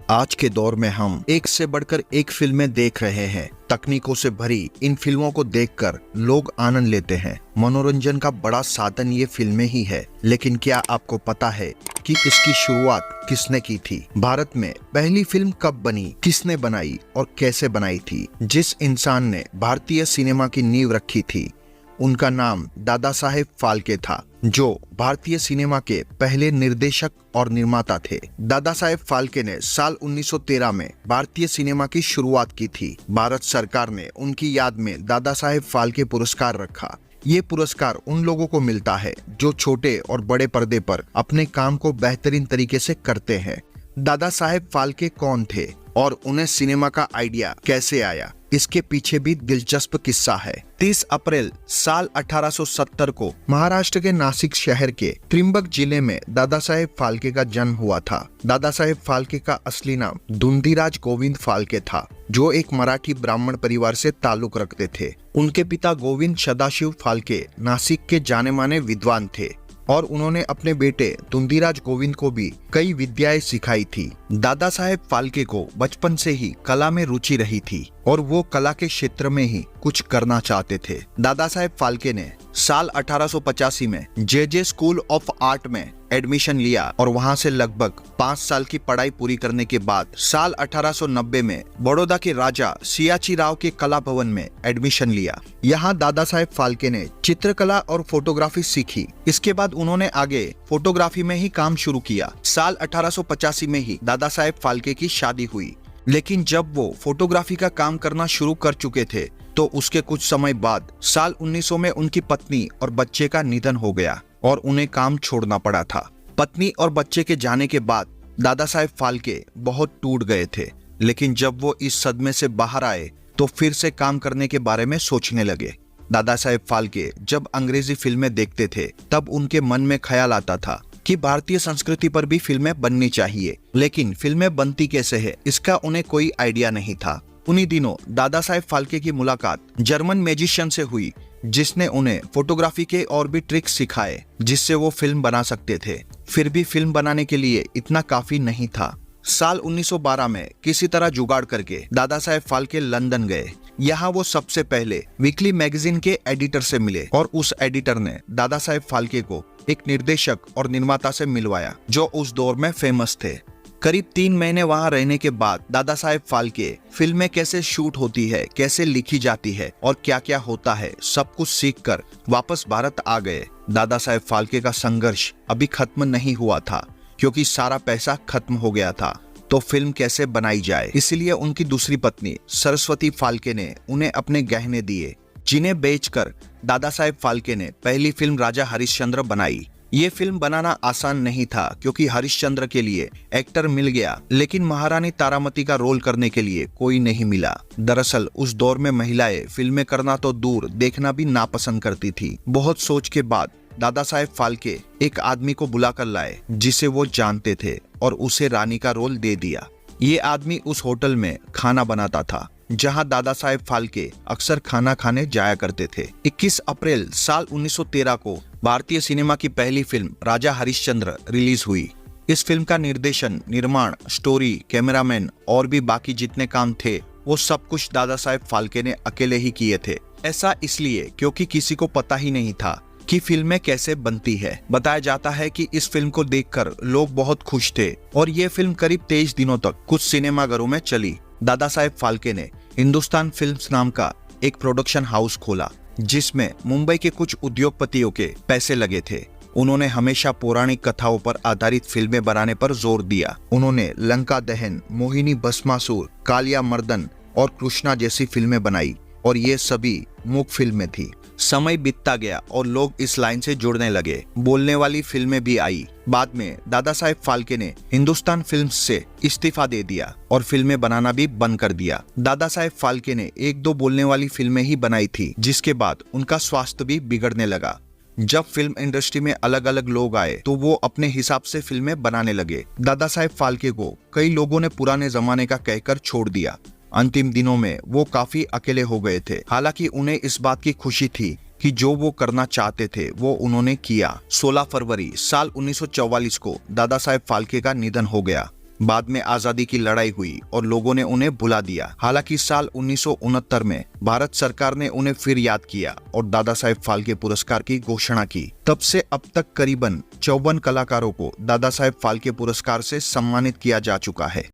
आज के दौर में हम एक से बढ़कर एक फिल्में देख रहे हैं। तकनीकों से भरी इन फिल्मों को देखकर लोग आनंद लेते हैं। मनोरंजन का बड़ा साधन ये फिल्में ही है। लेकिन क्या आपको पता है कि इसकी शुरुआत किसने की थी? भारत में पहली फिल्म कब बनी, किसने बनाई और कैसे बनाई थी? जिस इंसान ने भारतीय सिनेमा की नींव रखी थी उनका नाम दादा साहेब फाल्के था, जो भारतीय सिनेमा के पहले निर्देशक और निर्माता थे। दादा साहेब फाल्के ने साल 1913 में भारतीय सिनेमा की शुरुआत की थी। भारत सरकार ने उनकी याद में दादा साहेब फाल्के पुरस्कार रखा। ये पुरस्कार उन लोगों को मिलता है जो छोटे और बड़े पर्दे पर अपने काम को बेहतरीन तरीके से करते हैं। दादा साहेब फाल्के कौन थे और उन्हें सिनेमा का आइडिया कैसे आया, इसके पीछे भी दिलचस्प किस्सा है। 30 अप्रैल साल 1870 को महाराष्ट्र के नासिक शहर के त्रिंबक जिले में दादा साहेब फाल्के का जन्म हुआ था। दादा साहेब फाल्के का असली नाम धुंधीराज गोविंद फाल्के था, जो एक मराठी ब्राह्मण परिवार से ताल्लुक रखते थे। उनके पिता गोविंद सदाशिव फाल्के नासिक के जाने माने विद्वान थे और उन्होंने अपने बेटे धुंधीराज गोविंद को भी कई विद्याएं सिखाई थी। दादा साहेब फाल्के को बचपन से ही कला में रुचि रही थी और वो कला के क्षेत्र में ही कुछ करना चाहते थे। दादा साहेब फाल्के ने साल 1885 में जे स्कूल ऑफ आर्ट में एडमिशन लिया और वहां से लगभग 5 साल की पढ़ाई पूरी करने के बाद साल 1890 में बड़ौदा के राजा सियाची राव के कला भवन में एडमिशन लिया। यहाँ दादा साहेब फाल्के ने चित्रकला और फोटोग्राफी सीखी। इसके बाद उन्होंने आगे फोटोग्राफी में ही काम शुरू किया। साल 1885 में ही दादा साहेब फाल्के की शादी हुई, लेकिन जब वो फोटोग्राफी का काम करना शुरू कर चुके थे तो उसके कुछ समय बाद साल 1900 में उनकी पत्नी और बच्चे का निधन हो गया और उन्हें काम छोड़ना पड़ा था। पत्नी और बच्चे के जाने के बाद दादा साहेब फाल्के बहुत टूट गए थे, लेकिन जब वो इस सदमे से बाहर आए तो फिर से काम करने के बारे में सोचने लगे। दादा साहेब फाल्के जब अंग्रेजी फिल्में देखते थे तब उनके मन में ख्याल आता था कि भारतीय संस्कृति पर भी फिल्में बननी चाहिए, लेकिन फिल्में बनती कैसे है इसका उन्हें कोई आइडिया नहीं था। उन्हीं दिनों दादा साहेब फाल्के की मुलाकात जर्मन मैजिशियन से हुई, जिसने उन्हें फोटोग्राफी के और भी ट्रिक्स सिखाए जिससे वो फिल्म बना सकते थे। फिर भी फिल्म बनाने के लिए इतना काफी नहीं था। साल 1912 में किसी तरह जुगाड़ करके दादा साहेब फाल्के लंदन गए। यहाँ वो सबसे पहले वीकली मैगजीन के एडिटर से मिले और उस एडिटर ने दादा साहेब फाल्के को एक निर्देशक और निर्माता से मिलवाया जो उस दौर में फेमस थे। करीब 3 महीने वहां रहने के बाद दादा साहेब फाल्के फिल्में कैसे शूट होती है, कैसे लिखी जाती है और क्या क्या होता है, सब कुछ सीखकर वापस भारत आ गए। दादा साहेब फाल्के का संघर्ष अभी खत्म नहीं हुआ था, क्योंकि सारा पैसा खत्म हो गया था। तो फिल्म कैसे बनाई जाए, इसलिए उनकी दूसरी पत्नी सरस्वती फाल्के ने उन्हें अपने गहने दिए, जिन्हें बेचकर दादा साहेब फाल्के ने पहली फिल्म राजा हरिश्चंद्र बनाई। ये फिल्म बनाना आसान नहीं था, क्योंकि हरिश्चंद्र के लिए एक्टर मिल गया, लेकिन महारानी तारामती का रोल करने के लिए कोई नहीं मिला। दरअसल उस दौर में महिलाएं फिल्में करना तो दूर, देखना भी नापसंद करती थी। बहुत सोच के बाद दादा साहेब फाल्के एक आदमी को बुलाकर लाए जिसे वो जानते थे और उसे रानी का रोल दे दिया। ये आदमी उस होटल में खाना बनाता था जहां दादा साहेब फाल्के अक्सर खाना खाने जाया करते थे। 21 अप्रैल साल 1913 को भारतीय सिनेमा की पहली फिल्म राजा हरिश्चंद्र रिलीज हुई। इस फिल्म का निर्देशन, निर्माण, स्टोरी, कैमरामैन और भी बाकी जितने काम थे वो सब कुछ दादा साहेब फाल्के ने अकेले ही किए थे। ऐसा इसलिए क्योंकि किसी को पता ही नहीं था कि फिल्में कैसे बनती है। बताया जाता है कि इस फिल्म को देखकर लोग बहुत खुश थे और ये फिल्म करीब 23 दिनों तक कुछ सिनेमाघरों में चली। दादा साहेब फाल्के ने हिंदुस्तान फिल्म्स नाम का एक प्रोडक्शन हाउस खोला, जिसमें मुंबई के कुछ उद्योगपतियों के पैसे लगे थे। उन्होंने हमेशा पौराणिक कथाओं पर आधारित फिल्में बनाने पर जोर दिया। उन्होंने लंका दहन, मोहिनी भस्मासुर, कालिया मर्दन और कृष्णा जैसी फिल्में बनाई और ये सभी मूक फिल्में थी। समय बीतता गया और लोग इस लाइन से जुड़ने लगे। बोलने वाली फिल्में भी आई। बाद में दादा साहेब फाल्के ने हिंदुस्तान फिल्म्स से इस्तीफा दे दिया और फिल्में बनाना भी बंद कर दिया। दादा साहेब फाल्के ने 1-2 बोलने वाली फिल्में ही बनाई थी, जिसके बाद उनका स्वास्थ्य भी बिगड़ने लगा। जब फिल्म इंडस्ट्री में अलग अलग लोग आए तो वो अपने हिसाब से फिल्में बनाने लगे। दादा साहेब फाल्के को कई लोगों ने पुराने जमाने का कहकर छोड़ दिया। अंतिम दिनों में वो काफी अकेले हो गए थे। हालांकि उन्हें इस बात की खुशी थी कि जो वो करना चाहते थे वो उन्होंने किया। 16 फरवरी साल 1944 को दादा साहेब फाल्के का निधन हो गया। बाद में आजादी की लड़ाई हुई और लोगों ने उन्हें भुला दिया। हालांकि साल 1969 में भारत सरकार ने उन्हें फिर याद किया और दादा साहेब फाल्के पुरस्कार की घोषणा की। तब से अब तक करीबन 54 कलाकारों को दादा साहेब फाल्के पुरस्कार से सम्मानित किया जा चुका है।